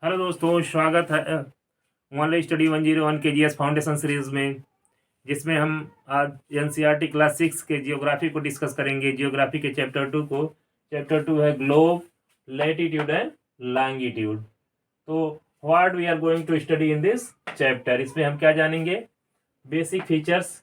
Hello दोस्तों, स्वागत है ऑनलाइन स्टडी 101 के जीएस फाउंडेशन सीरीज में, जिसमें हम आज एनसीईआरटी क्लास 6 के जियोग्राफी को डिस्कस करेंगे। जियोग्राफी के चैप्टर 2 को। चैप्टर 2 है ग्लोब, लैटिट्यूड एंड लॉन्गिट्यूड। तो what we are going to study in this chapter, इसमें हम क्या जानेंगे? Basic features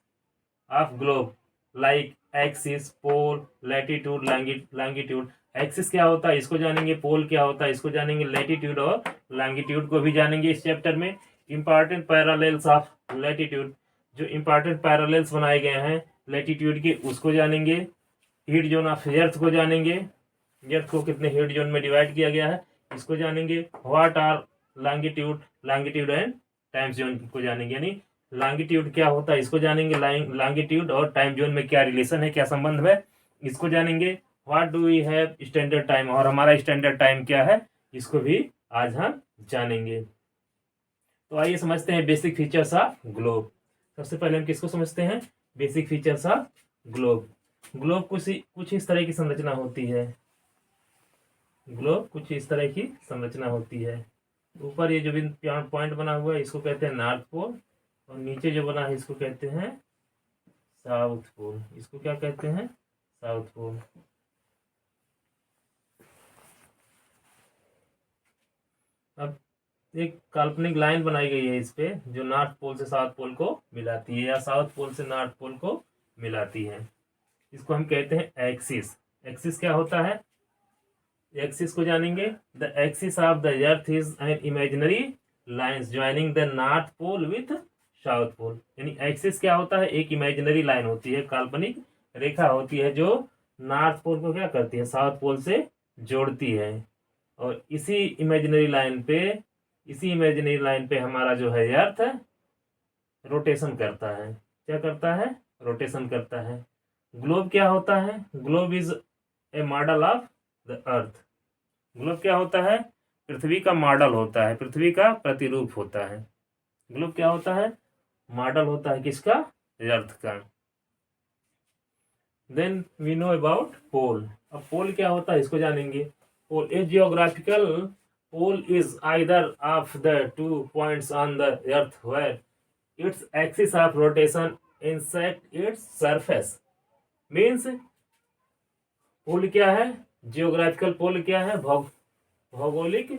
of globe like axis, pole, latitude, longitude. Axis क्या होता है इसको जानेंगे, पोल क्या होता है इसको जानेंगे, लैटिट्यूड और लॉन्गिट्यूड को भी जानेंगे इस चैप्टर में। इंपॉर्टेंट पैरालेल्स ऑफ लैटिट्यूड, जो इंपॉर्टेंट पैरालेल्स बनाए गए हैं लैटिट्यूड के, उसको जानेंगे। हीट जोन ऑफ अर्थ को जानेंगे, अर्थ को कितने हीट जोन में डिवाइड किया गया है इसको जानेंगे। What are longitude and time zone को जानेंगे, यानी लॉन्गिट्यूड क्या होता है इसको जानेंगे। लॉन्गिट्यूड और टाइम जोन में क्या रिलेशन है, क्या संबंध है, इसको जानेंगे। What do we have standard time, और हमारा स्टैंडर्ड टाइम क्या है इसको भी आज हम जानेंगे। तो आइए समझते हैं बेसिक फीचर्स ऑफ ग्लोब। सबसे पहले हम किसको समझते हैं? Basic features of globe. Globe कुछ इस तरह की संरचना होती है। ग्लोब कुछ इस तरह की संरचना होती है। ऊपर ये जो भी पॉइंट बना हुआ है इसको कहते हैं नॉर्थ पोल, और नीचे जो बना है इसको कहते हैं साउथ पोल। इसको क्या कहते हैं? South pole. अब एक काल्पनिक लाइन बनाई गई है इस पे, जो नॉर्थ पोल से साउथ पोल को मिलाती है, या साउथ पोल से नॉर्थ पोल को मिलाती है। इसको हम कहते हैं एक्सिस। एक्सिस क्या होता है? एक्सिस को जानेंगे। The axis of the earth is an imaginary lines joining the north pole with south pole. यानी एक्सिस क्या होता है? एक इमेजिनरी लाइन होती है, काल्पनिक रेखा होती है, जो नॉर्थ पोल को क्या करती है? साउथ पोल से जोड़ती है। और इसी इमेजिनरी लाइन पे हमारा जो है अर्थ रोटेशन करता है। क्या करता है? रोटेशन करता है। ग्लोब क्या होता है? Globe is a model of the earth. Globe क्या होता है? पृथ्वी का मॉडल होता है, पृथ्वी का प्रतिरूप होता है। ग्लोब क्या होता है? मॉडल होता है किसका? अर्थ का। Then we know about pole. अब पोल क्या होता है इसको जानेंगे। Pole, a geographical pole is either of the 2 points on the earth where its axis of rotation intersect its surface। Means pole क्या है? जियोग्राफिकल पोल क्या है? भौगोलिक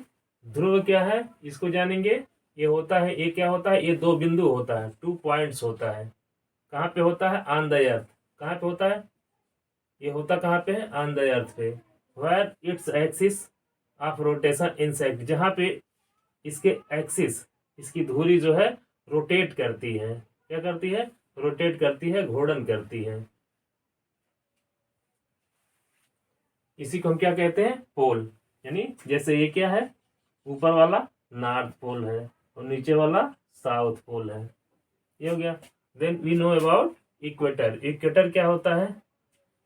ध्रुव क्या है इसको जानेंगे। ये होता है, ये क्या होता है? ये 2 बिंदु होता है, 2 पॉइंट्स होता है। कहाँ पे होता है? ऑन द अर्थ। कहाँ पे होता है? ये होता कहाँ पे है? ऑन द अर्थ पे। Where its axis of rotation intersect, जहाँ पे इसके एक्सिस, इसकी धुरी जो है रोटेट करती है। क्या करती है? रोटेट करती है, घूर्णन करती है। इसी को हम क्या कहते हैं? पोल। यानी जैसे ये क्या है? ऊपर वाला नॉर्थ पोल है और नीचे वाला साउथ पोल है। ये हो गया। Then we know about equator. Equator क्या होता है?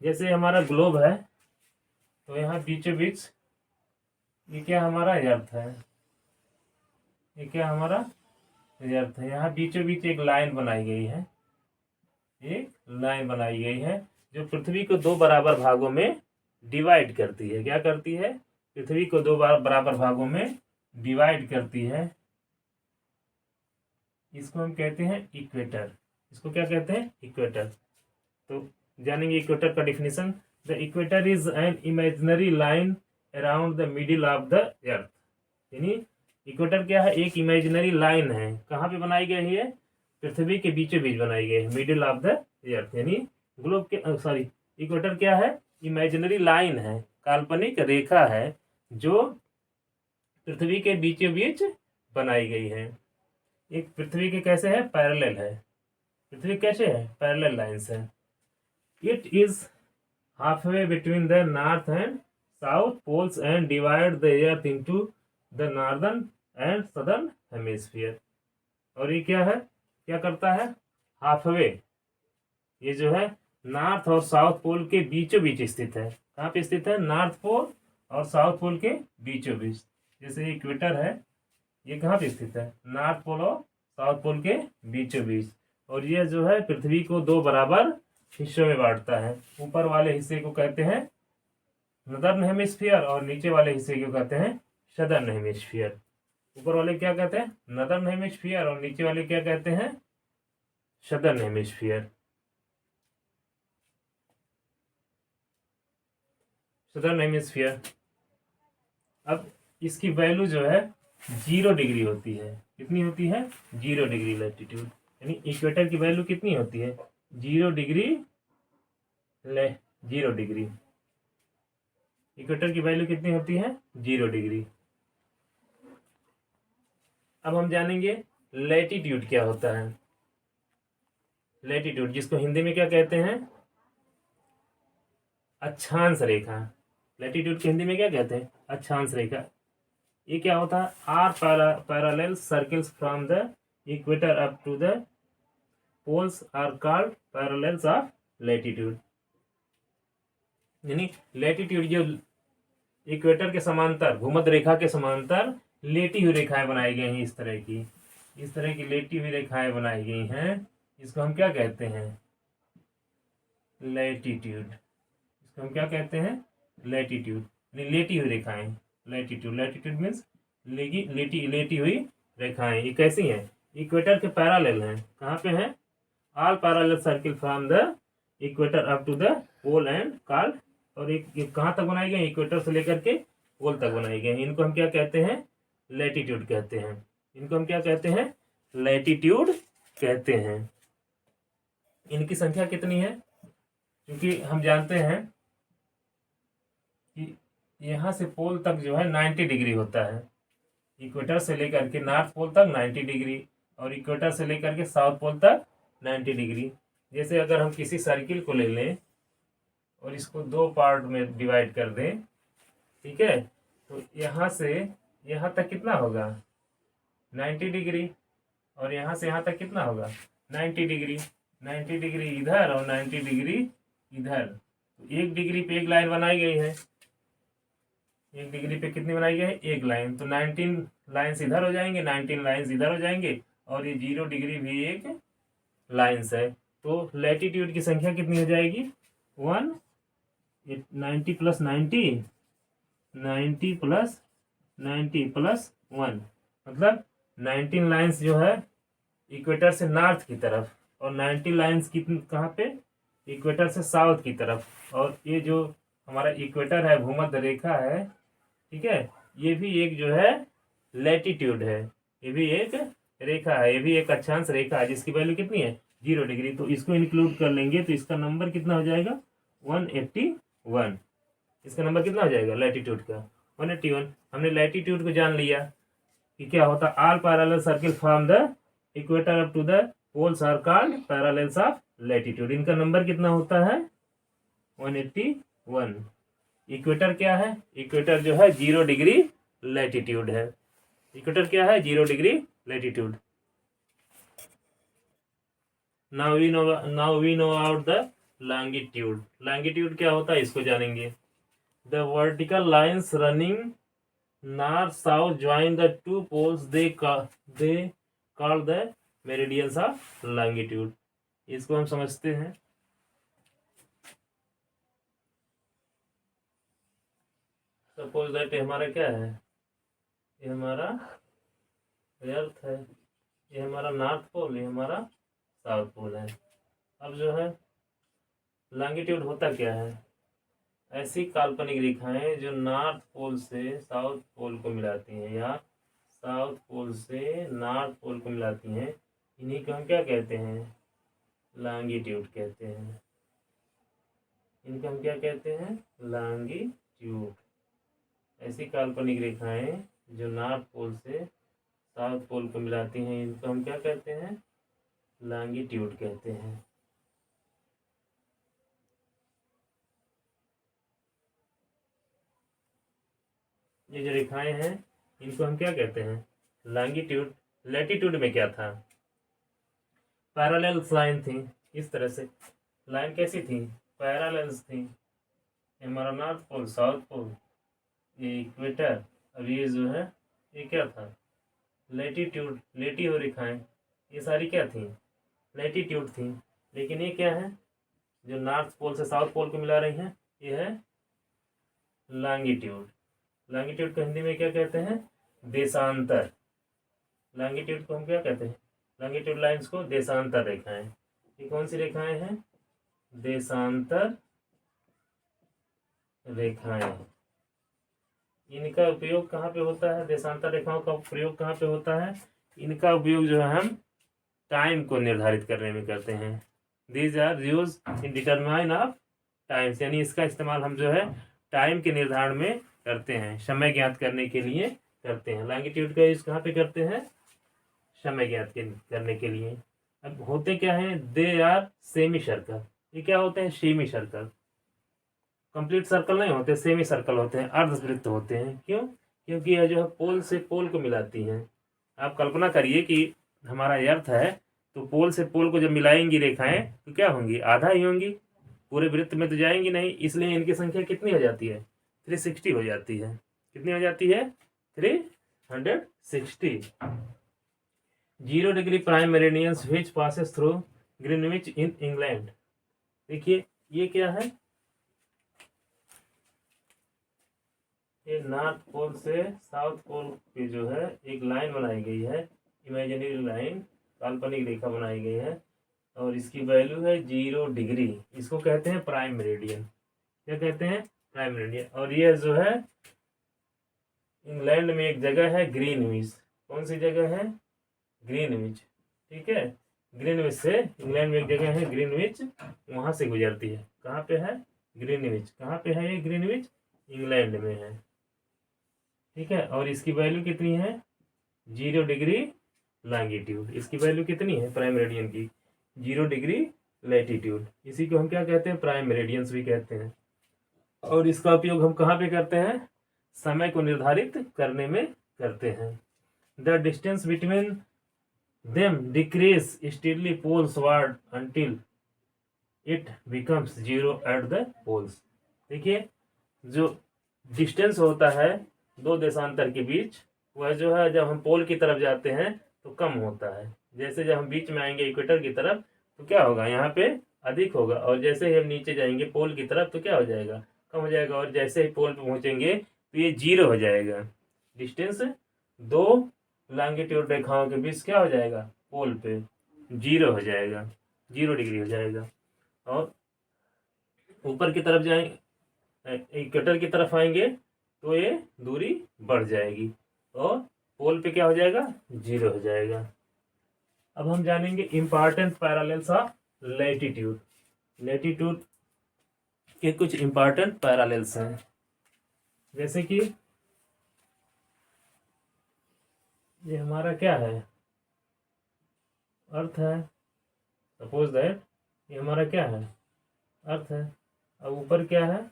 जैसे हमारा ग्लोब है, तो यहाँ बीचों बीच ये क्या हमारा अर्थ है, ये क्या हमारा अर्थ है। यहाँ बीचों बीच एक लाइन बनाई गई है, एक लाइन बनाई गई है जो पृथ्वी को 2 बराबर भागों में डिवाइड करती है। क्या करती है? पृथ्वी को 2 बराबर भागों में डिवाइड करती है। इसको हम कहते हैं इक्वेटर। इसको क्या कहते हैं? इक्वेटर। तो जानेंगे इक्वेटर का definition. The equator is an imaginary line around the middle of the अर्थ। यानी इक्वेटर क्या है? एक इमेजिनरी लाइन है। कहाँ पे बनाई गई है? पृथ्वी के बीचों बीच बनाई गई है, मिडिल ऑफ द अर्थ। यानी ग्लोब के सॉरी इक्वेटर क्या है? इमेजिनरी लाइन है, काल्पनिक रेखा है, जो पृथ्वी के बीचों बीच बनाई गई है। एक पृथ्वी के कैसे है? पैरेलल है। पृथ्वी कैसे है? पैरेलल लाइंस है। It is halfway between the north and south poles and divide the earth into the northern and southern hemisphere। और ये क्या है? क्या करता है? हाफवे, ये जो है नॉर्थ और साउथ पोल के बीचों बीच स्थित है। कहाँ पे स्थित है? नॉर्थ पोल और साउथ पोल के बीचों बीच। जैसे इक्वेटर है, ये कहाँ पे स्थित है? नॉर्थ पोल और साउथ पोल के बीचों बीच। और ये जो है पृथ्वी को 2 बराबर हिस्सों में बांटता है। ऊपर वाले हिस्से को कहते हैं नदर्न हेमिस्फीयर और नीचे वाले हिस्से को कहते हैं सदर्न हेमिस्फीयर। ऊपर वाले क्या कहते हैं, नदर्न हेमिस्फीयर, और नीचे वाले क्या कहते हैं, सदर्न हेमिस्फीयर। Southern hemisphere. अब इसकी वैल्यू जो है 0 डिग्री होती है। कितनी होती है, 0 डिग्री लैटिट्यूड, यानी इक्वेटर की वैल्यू कितनी होती है, 0 डिग्री 0 डिग्री। इक्वेटर की वैल्यू कितनी होती है, 0 डिग्री। अब हम जानेंगे लैटिट्यूड क्या होता है। लैटिट्यूड, जिसको हिंदी में क्या कहते हैं, अक्षांश रेखा। लैटिट्यूड की हिंदी में क्या कहते हैं, अक्षांश रेखा। ये क्या होता है, are parallel circles from the equator up to the poles are called parallels of latitude. यानी लैटिट्यूड जो इक्वेटर के समांतर, भूमध्य रेखा के समांतर लेटी हुई रेखाएं बनाई गई हैं, इस तरह की लेटी हुई रेखाएं बनाई गई हैं, इसको हम क्या कहते हैं, लैटिट्यूड। इसको हम क्या कहते हैं, लैटिट्यूड, लेटी हुई रेखाएं। लैटिट्यूड मीन्स लेटी हुई रेखाएं। ये कैसी हैं, इक्वेटर के पैरेलल हैं। कहाँ पे हैं, all parallel circle from the equator up to the pole and called, और एक कहाँ तक बनाई गई, इक्वेटर से लेकर के पोल तक बनाई गई। इनको हम क्या कहते हैं, लैटिट्यूड कहते हैं। इनको हम क्या कहते हैं, लैटिट्यूड कहते हैं। इनकी संख्या कितनी है, क्योंकि हम जानते हैं कि यहाँ से पोल तक जो है 90 डिग्री होता है। इक्वेटर से लेकर के नॉर्थ पोल तक 90 डिग्री, और इक्वेटर से लेकर के साउथ पोल तक 90 डिग्री। जैसे अगर हम किसी सर्किल को ले लें और इसको 2 पार्ट में डिवाइड कर दें, ठीक है, तो यहाँ से यहाँ तक कितना होगा, 90 डिग्री, और यहाँ से यहाँ तक कितना होगा, 90 डिग्री। 90 डिग्री इधर और 90 डिग्री इधर, तो 1 डिग्री पे एक लाइन बनाई गई है। 1 डिग्री पे कितनी बनाई गई है, एक लाइन। तो 19 लाइन्स इधर हो जाएंगे, 19 लाइन्स इधर हो जाएंगे, और ये 0 डिग्री भी एक लाइन्स है। तो लैटिट्यूड की संख्या कितनी हो जाएगी, 1, 90 प्लस 90, 90 प्लस 90 प्लस 1, मतलब 19 लाइन्स जो है इक्वेटर से नॉर्थ की तरफ, और 90 लाइन्स कितनी कहाँ पे, इक्वेटर से साउथ की तरफ। और ये जो हमारा इक्वेटर है, भूमध्य रेखा है, ठीक है, ये भी एक जो है लैटिट्यूड है, ये भी एक रेखा है, ये भी एक अक्षांश रेखा है, जिसकी वैल्यू कितनी है, 0 डिग्री। तो इसको इंक्लूड कर लेंगे तो इसका नंबर कितना हो जाएगा, 181। इसका नंबर कितना हो जाएगा लैटिट्यूड का, 181। हमने लैटिट्यूड को जान लिया कि क्या होता है, all parallel circle from the equator up to the poles are called parallels of latitude. इनका नंबर कितना होता है, 181। इक्वेटर क्या है, इक्वेटर जो है 0 डिग्री लैटिट्यूड है। इक्वेटर क्या है, 0 degree latitude. Now we know out the longitude. Longitude क्या होता है, इसको जानेंगे। The vertical lines running north south join the 2 poles, they call the meridians of longitude. इसको हम समझते हैं। सपोज दैट हमारा क्या है, ये हमारा अर्थ है, ये हमारा नॉर्थ पोल, ये हमारा साउथ पोल है। अब जो है लॉन्गिट्यूड होता क्या है, ऐसी काल्पनिक रेखाएं जो नॉर्थ पोल से साउथ पोल को मिलाती हैं, या साउथ पोल से नॉर्थ पोल को मिलाती हैं, इन्हीं को हम क्या कहते हैं, लॉन्गिट्यूड कहते हैं। इनको हम क्या कहते हैं, लॉन्गिट्यूड। ऐसी काल्पनिक रेखाएं जो नॉर्थ पोल से साउथ पोल को मिलाती हैं, इनको हम क्या कहते हैं, लॉन्गिट्यूड कहते हैं। ये जो रेखाएं हैं इनको हम क्या कहते हैं, लॉन्गिट्यूड। लैटिट्यूड में क्या था, पैरेलल लाइन थी, इस तरह से लाइन कैसी थी, पैरेलल्स थी। हमारा नॉर्थ पोल, साउथ पोल, ये इक्वेटर, और ये जो है ये क्या था, लैटिट्यूड। लेटी हुई रेखाएं ये सारी क्या थी, लैटिट्यूड थी। लेकिन ये क्या है, जो नॉर्थ पोल से साउथ पोल को मिला रही हैं, ये है लॉन्गिट्यूड। लॉन्गिट्यूड को हिंदी में क्या कहते हैं, देशांतर। लॉन्गिट्यूड को हम क्या कहते हैं, लॉन्गिट्यूड लाइंस को देशांतर रेखाएं। ये कौन सी रेखाएं हैं, देशांतर रेखाएं। इनका उपयोग कहाँ पे होता है, देशांतर रेखाओं का प्रयोग कहाँ पे होता है, इनका उपयोग जो है हम टाइम को निर्धारित करने में करते हैं। These are use in determine of times, यानी इसका इस्तेमाल हम जो है टाइम के निर्धारण में करते हैं, समय ज्ञात करने के लिए करते हैं। लॉन्गिट्यूड का यूज कहाँ पे करते हैं, समय ज्ञात करने के लिए। अब होते क्या हैं, दे आर सेमी सर्कल। ये क्या होते हैं, सेमी सर्कल, कंप्लीट सर्कल नहीं होते, सेमी सर्कल होते हैं, अर्धवृत्त होते हैं। क्यों, क्योंकि यह जो है पोल से पोल को मिलाती हैं। आप कल्पना करिए कि हमारा अर्थ है, तो पोल से पोल को जब मिलाएंगी रेखाएं तो क्या होंगी, आधा ही होंगी, पूरे वृत्त में तो जाएंगी नहीं, इसलिए इनकी संख्या कितनी हो जाती है, 360 हो जाती है। कितनी हो जाती है, 360। 0 degree prime meridians which passes through Greenwich in England. देखिए ये क्या है, ये नॉर्थ पोल से साउथ पोल पे जो है एक लाइन बनाई गई है, इमेजिनरी लाइन, काल्पनिक रेखा बनाई गई है, और इसकी वैल्यू है 0 डिग्री। इसको कहते हैं प्राइम मेरिडियन। क्या कहते हैं, प्राइम मेरिडियन। और ये जो है इंग्लैंड में एक जगह है ग्रीनविच। कौन सी जगह है, ग्रीनविच। ठीक है, ग्रीनविच से, इंग्लैंड में एक जगह है ग्रीनविच, वहां से गुजरती है। कहाँ पे है, ग्रीनविच। कहाँ पे है ये ग्रीनविच, इंग्लैंड में है। ठीक है, और इसकी वैल्यू कितनी है, 0 डिग्री लॉन्गिट्यूड। इसकी वैल्यू कितनी है प्राइम मेरिडियन की, 0 डिग्री लैटिट्यूड। इसी को हम क्या कहते हैं, प्राइम मेरिडियंस भी कहते हैं। और इसका उपयोग हम कहाँ पे करते हैं, समय को निर्धारित करने में करते हैं। The distance between them decreases steadily poleward until it becomes 0 at the poles. देखिए जो डिस्टेंस होता है दो देशांतर के बीच, वह जो है जब हम पोल की तरफ जाते हैं तो कम होता है। जैसे जब हम बीच में आएंगे इक्वेटर की तरफ तो क्या होगा, यहाँ पे अधिक होगा, और जैसे ही हम नीचे जाएंगे पोल की तरफ तो क्या हो जाएगा, कम हो जाएगा, और जैसे ही पोल पे पहुंचेंगे तो ये 0 हो जाएगा। डिस्टेंस दो लॉन्गिट्यूड रेखाओं के बीच क्या हो जाएगा, पोल पे 0 हो जाएगा, 0 डिग्री हो जाएगा। और ऊपर की तरफ जाएंगे, इक्वेटर की तरफ आएंगे तो ये दूरी बढ़ जाएगी और पोल पे क्या हो जाएगा, 0 हो जाएगा। अब हम जानेंगे important parallels of latitude. Latitude के कुछ इंपॉर्टेंट पैरेलल्स हैं, जैसे कि ये हमारा क्या है, अर्थ है। सपोज दैट ये हमारा क्या है, अर्थ है। अब ऊपर क्या है,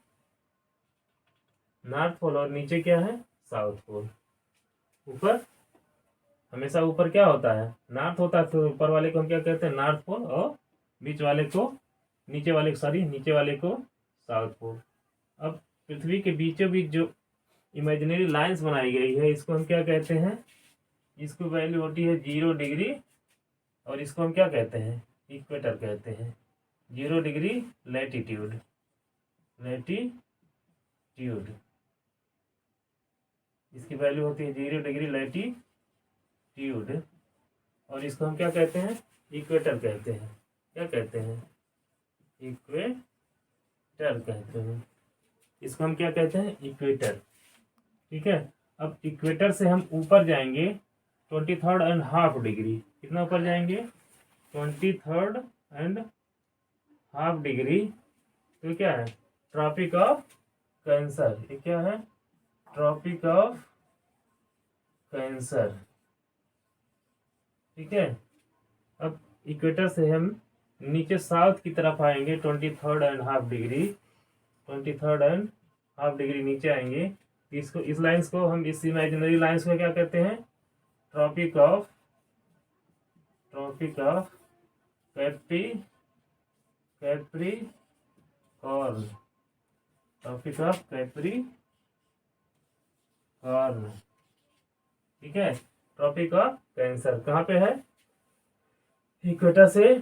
नॉर्थ पोल, और नीचे क्या है, साउथ पोल। ऊपर हमेशा ऊपर क्या होता है, नॉर्थ होता है, तो ऊपर वाले को हम क्या कहते हैं, नॉर्थ पोल, और बीच वाले को नीचे वाले को साउथ पोल। अब पृथ्वी के बीचों बीच जो इमेजिनरी लाइंस बनाई गई है इसको हम क्या कहते हैं, इसको वैल्यू होती है 0 डिग्री, और इसको हम क्या कहते हैं, इक्वेटर कहते हैं। 0 डिग्री लैटिट्यूड, इसकी वैल्यू होती है 0 डिग्री लैटिट्यूड, और इसको हम क्या कहते हैं, इक्वेटर कहते हैं। क्या कहते हैं, इक्वेटर कहते हैं। इसको हम क्या कहते हैं, इक्वेटर। ठीक है, अब इक्वेटर से हम ऊपर जाएंगे 23.5 डिग्री। कितना ऊपर जाएंगे, 23.5 डिग्री। तो क्या है, ट्रॉपिक ऑफ कैंसर। ये क्या है, ट्रॉपिक ऑफ कैंसर। ठीक है, अब इक्वेटर से हम नीचे साउथ की तरफ आएंगे 23.5 डिग्री, 23.5 डिग्री नीचे आएंगे। इसको, इस लाइंस को हम, इस इमेजिनरी लाइंस को क्या कहते हैं, tropic of Capricorn. Tropic of Capricorn. ठीक है, ट्रॉपिक ऑफ कैंसर कहाँ पे है, इक्वेटर से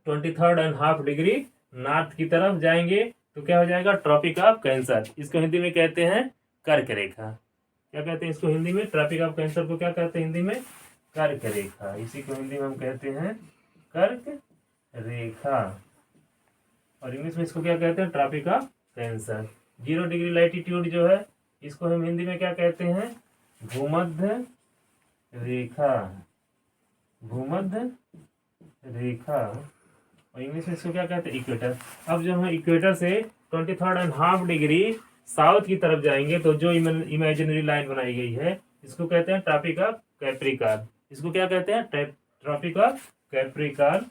23.5 डिग्री नॉर्थ की तरफ जाएंगे तो क्या हो जाएगा, ट्रॉपिक ऑफ कैंसर। इसको हिंदी में कहते हैं कर्क रेखा। क्या कहते हैं इसको हिंदी में? ट्रॉपिक ऑफ कैंसर को क्या कहते हैं हिंदी में? कर्क रेखा। इसी को हिंदी में हम कहते हैं कर्क रेखा, और इंग्लिश में इसको क्या कहते हैं? Tropic of Cancer. 0 degree latitude जो है इसको हम हिंदी में क्या कहते हैं? भूमध्य रेखा। भूमध्य रेखा, और इंग्लिश में इसको क्या कहते हैं? इक्वेटर। अब जब हम इक्वेटर से 23.5 डिग्री साउथ की तरफ जाएंगे तो जो इमेजिनरी लाइन बनाई गई है इसको कहते हैं ट्रॉपिक ऑफ कैप्रिकॉर्न। इसको क्या कहते हैं? ट्रॉपिक ऑफ कैप्रिकॉर्न,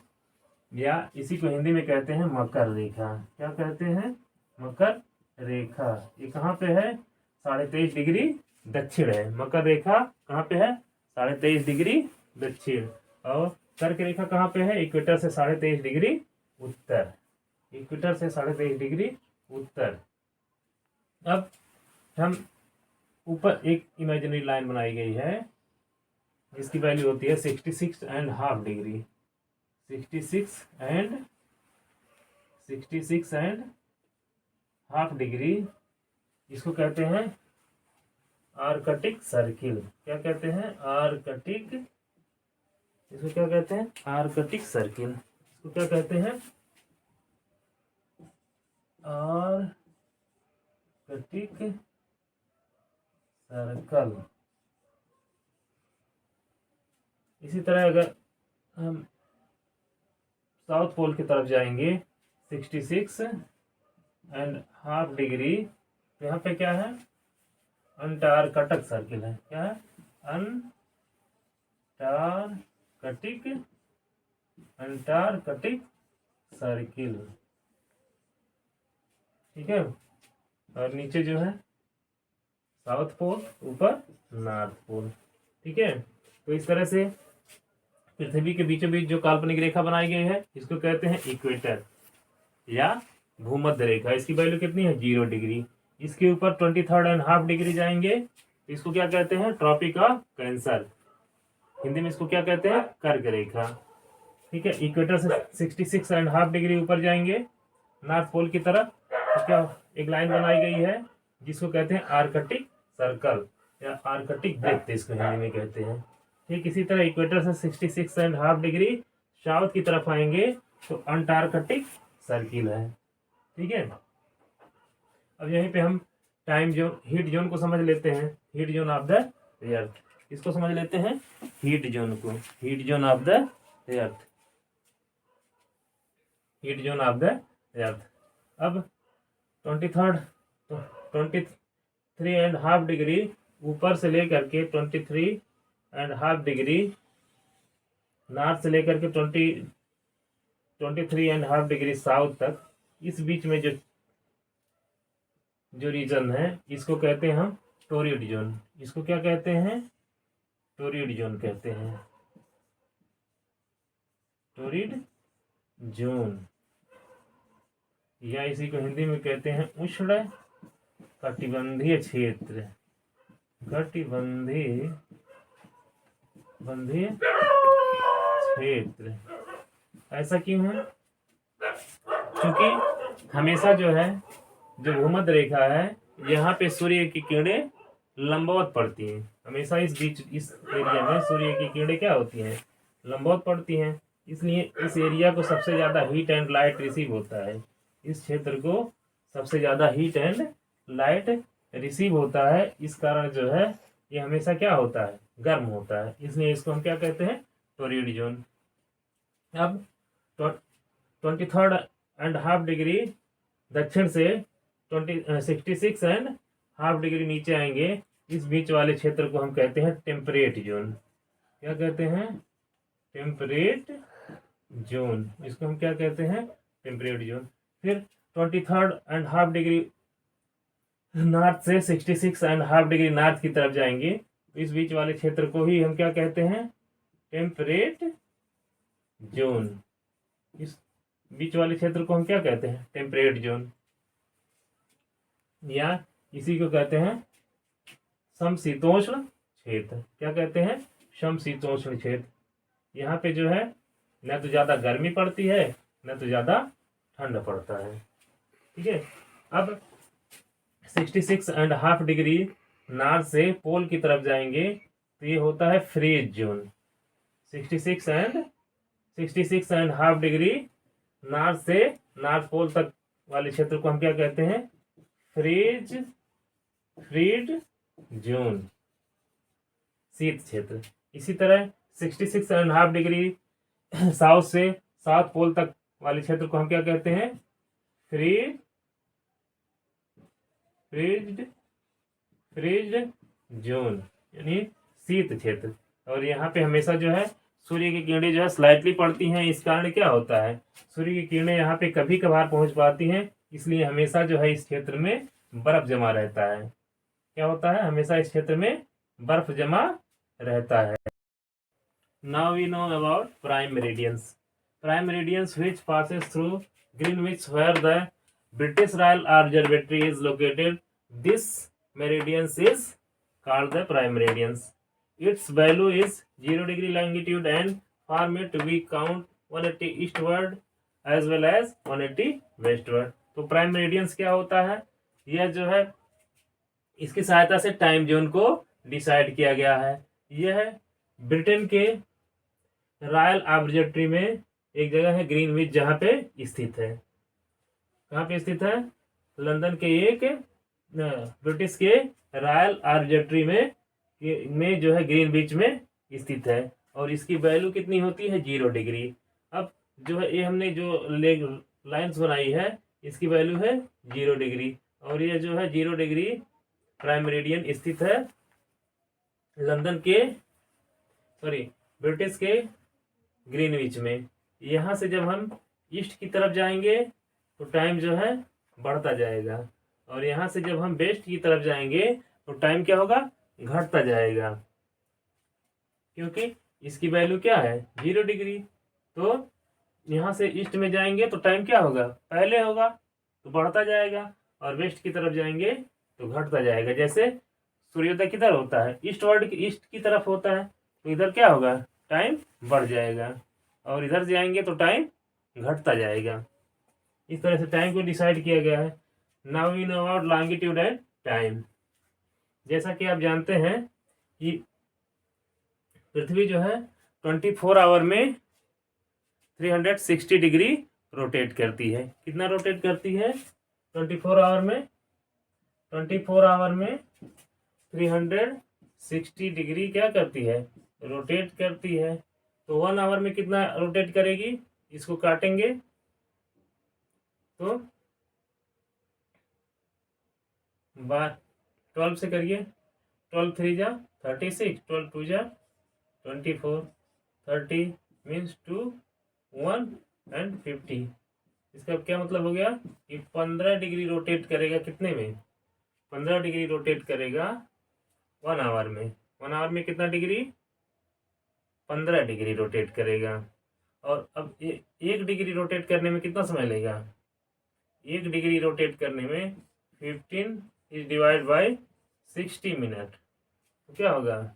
या इसी को हिंदी में कहते हैं मकर रेखा। क्या कहते हैं? मकर रेखा। ये कहाँ पे है? 23.5 डिग्री दक्षिण है। मकर रेखा कहाँ पे है? 23.5 डिग्री दक्षिण। और कर्क रेखा कहाँ पे है? इक्वेटर से 23.5 डिग्री उत्तर। इक्वेटर से 23.5 डिग्री उत्तर। अब हम ऊपर एक इमेजिनरी लाइन बनाई गई है जिसकी वैल्यू होती है 66.5 डिग्री। 66.5 डिग्री, इसको कहते हैं आर्कटिक सर्किल। क्या कहते हैं? आर्कटिक। इसको क्या कहते हैं? Arctic circle. इसको क्या कहते हैं? Arctic circle. इसी तरह अगर हम साउथ पोल की तरफ जाएंगे 66.5 डिग्री, तो यहाँ पे क्या है? अंटार्कटिक सर्किल है। क्या है? Antarctic circle. ठीक है। और नीचे जो है साउथ पोल, ऊपर नॉर्थ पोल। ठीक है। तो इस तरह से पृथ्वी के बीचों बीच जो काल्पनिक रेखा बनाई गई है इसको कहते हैं इक्वेटर या भूमध्य रेखा। इसकी वैल्यू कितनी है? 0 डिग्री। इसके ऊपर 23.5 डिग्री जाएंगे तो इसको क्या कहते हैं? Tropic of cancer. हिंदी में इसको क्या कहते हैं? कर्क रेखा। ठीक है। इक्वेटर से 66.5 डिग्री ऊपर जाएंगे नॉर्थ पोल की तरफ, तो क्या एक लाइन बनाई गई है जिसको कहते हैं आर्कटिक सर्कल या आर्कटिक वृत्त, इसको हिंदी में कहते हैं। ठीक इसी तरह इक्वेटर से 66.5 डिग्री साउथ की तरफ आएंगे तो अंटार्कटिक सर्किल है। ठीक है। अब यहीं पे हम टाइम जोन, हीट जोन को समझ लेते हैं। हीट जोन ऑफ द अर्थ, इसको समझ लेते हैं हीट जोन को। Heat zone of the earth, heat zone of the अर्थ। अब 23.5 डिग्री ऊपर से लेकर के 23.5 डिग्री नॉर्थ से लेकर के 23.5 डिग्री साउथ तक, इस बीच में जो रीजन है इसको कहते हैं हम टोरिड जोन। इसको क्या कहते हैं? टोरिड जोन कहते हैं। टोरिड जोन, या इसी को हिंदी में कहते हैं उष्ण कटिबंधीय क्षेत्र। कटिबंधीय क्षेत्र। ऐसा क्यों है? क्योंकि हमेशा जो है जो भूमध्य रेखा है यहाँ पे सूर्य की किरणें लंबवत पड़ती हैं। हमेशा इस एरिया में सूर्य की किरणें क्या होती हैं? लंबवत पड़ती हैं। इसलिए इस एरिया को सबसे ज़्यादा हीट एंड लाइट रिसीव होता है। इस क्षेत्र को सबसे ज़्यादा हीट एंड लाइट रिसीव होता है। इस कारण जो है ये हमेशा क्या होता है? गर्म होता है। इसलिए इसको हम क्या कहते हैं? Torrid zone. अब 23.5 डिग्री दक्षिण से 66.5 डिग्री नीचे आएंगे, इस बीच वाले क्षेत्र को हम कहते हैं टेम्परेट जोन। क्या कहते हैं? Temperate zone. इसको हम क्या कहते हैं? Temperate zone. फिर 23.5 डिग्री नॉर्थ से 66.5 डिग्री नॉर्थ की तरफ जाएंगे तो इस बीच वाले क्षेत्र को ही हम क्या कहते हैं? Temperate zone. इस बीच वाले क्षेत्र को हम क्या कहते हैं? टेम्परेट जोन, या इसी को कहते हैं समशीतोष्ण क्षेत्र। क्या कहते हैं? समशीतोष्ण क्षेत्र। यहाँ पे जो है न तो ज़्यादा गर्मी पड़ती है न तो ज़्यादा ठंड पड़ता है। ठीक है। अब 66.5 डिग्री नॉर्थ से पोल की तरफ जाएंगे तो ये होता है फ्रीज जोन। 66.5 डिग्री नॉर्थ से नॉर्थ पोल तक वाले क्षेत्र को हम क्या कहते हैं? फ्रीड जोन, शीत क्षेत्र। इसी तरह 66.5 डिग्री साउथ से साउथ पोल तक वाले क्षेत्र को हम क्या कहते हैं? फ्रीज जोन, यानी शीत क्षेत्र। और यहाँ पे हमेशा जो है सूर्य की किरणें जो है स्लाइटली पड़ती हैं। इस कारण क्या होता है, सूर्य की किरणें यहाँ पे कभी कभार पहुंच पाती हैं, इसलिए हमेशा जो है इस क्षेत्र में बर्फ जमा रहता है। क्या होता है? हमेशा इस क्षेत्र में बर्फ जमा रहता है। Now we know about prime meridians. Prime meridians which passes through Greenwich where the British Royal Observatory is located. This meridian is called the prime meridian. Its value is 0 degree longitude and form it to be count 180 eastward as well as 180 westward. तो prime meridians क्या होता है? यह जो है इसकी सहायता से टाइम जोन को डिसाइड किया गया है। यह ब्रिटेन के रॉयल ऑब्जर्वेटरी में एक जगह है ग्रीनविच, जहाँ पे स्थित है। कहाँ पे स्थित है? लंदन के एक ब्रिटिश के रॉयल ऑब्जर्वेटरी में जो है ग्रीनविच में स्थित है। और इसकी वैल्यू कितनी होती है? 0 डिग्री। अब जो है ये हमने जो लाइन्स बनाई है इसकी वैल्यू है 0 डिग्री। और ये जो है 0 डिग्री प्राइम मेरिडियन स्थित है लंदन के ब्रिटिश के ग्रीनविच में। यहाँ से जब हम ईस्ट की तरफ जाएंगे तो टाइम जो है बढ़ता जाएगा, और यहाँ से जब हम वेस्ट की तरफ जाएंगे तो टाइम क्या होगा? घटता जाएगा, क्योंकि इसकी वैल्यू क्या है? 0 डिग्री। तो यहाँ से ईस्ट में जाएंगे तो टाइम क्या होगा? पहले होगा, तो बढ़ता जाएगा, और वेस्ट की तरफ जाएंगे तो घटता जाएगा। जैसे सूर्योदय किधर होता है? ईस्ट की तरफ होता है, तो इधर क्या होगा? टाइम बढ़ जाएगा, और इधर जाएंगे तो टाइम घटता जाएगा। इस तरह से टाइम को डिसाइड किया गया है। Now we know about longitude and time. जैसा कि आप जानते हैं कि पृथ्वी जो है 24 आवर में 360 डिग्री रोटेट करती है। कितना रोटेट करती है? 24 आवर में 360 डिग्री क्या करती है? रोटेट करती है। तो 1 आवर में कितना रोटेट करेगी? इसको काटेंगे तो 12 से करिए। 12 3 जा 36, 12 2 जा 24, 30 मीन्स 2 1 एंड 50। इसका क्या मतलब हो गया कि 15 डिग्री रोटेट करेगा। कितने में? 15 डिग्री रोटेट करेगा 1 आवर में। 1 आवर में कितना डिग्री? 15 डिग्री रोटेट करेगा। और अब 1 डिग्री रोटेट करने में कितना समय लेगा? 1 डिग्री रोटेट करने में 15 इज डिवाइड बाई 60 मिनट, तो क्या होगा?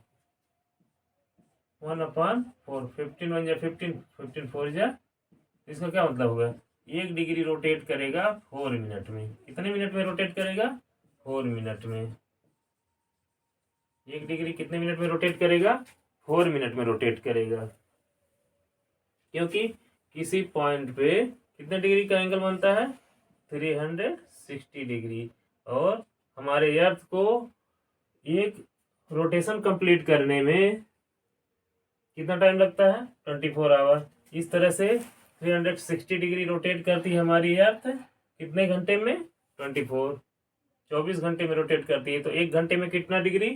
1/4। 15 1 जा 15, 15 4 जा। इसका क्या मतलब होगा? 1 डिग्री रोटेट करेगा 4 मिनट में। कितने मिनट में रोटेट करेगा? 4 मिनट में। 1 डिग्री कितने मिनट में रोटेट करेगा? 4 मिनट में रोटेट करेगा, क्योंकि किसी पॉइंट पे कितने डिग्री का एंगल बनता है? 360 डिग्री। और हमारे अर्थ को एक रोटेशन कंप्लीट करने में कितना टाइम लगता है? 24 आवर। इस तरह से 360 डिग्री रोटेट करती है हमारी अर्थ। कितने घंटे में? 24 घंटे में रोटेट करती है। तो 1 घंटे में कितना डिग्री?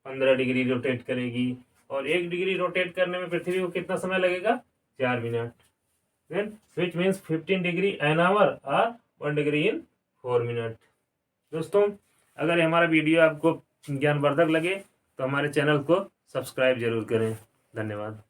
15 डिग्री रोटेट करेगी। और 1 डिग्री रोटेट करने में पृथ्वी को कितना समय लगेगा? 4 minute. Then which means 15 degree an hour और 1 डिग्री इन 4 मिनट। दोस्तों, अगर हमारा वीडियो आपको ज्ञानवर्धक लगे तो हमारे चैनल को सब्सक्राइब जरूर करें। धन्यवाद।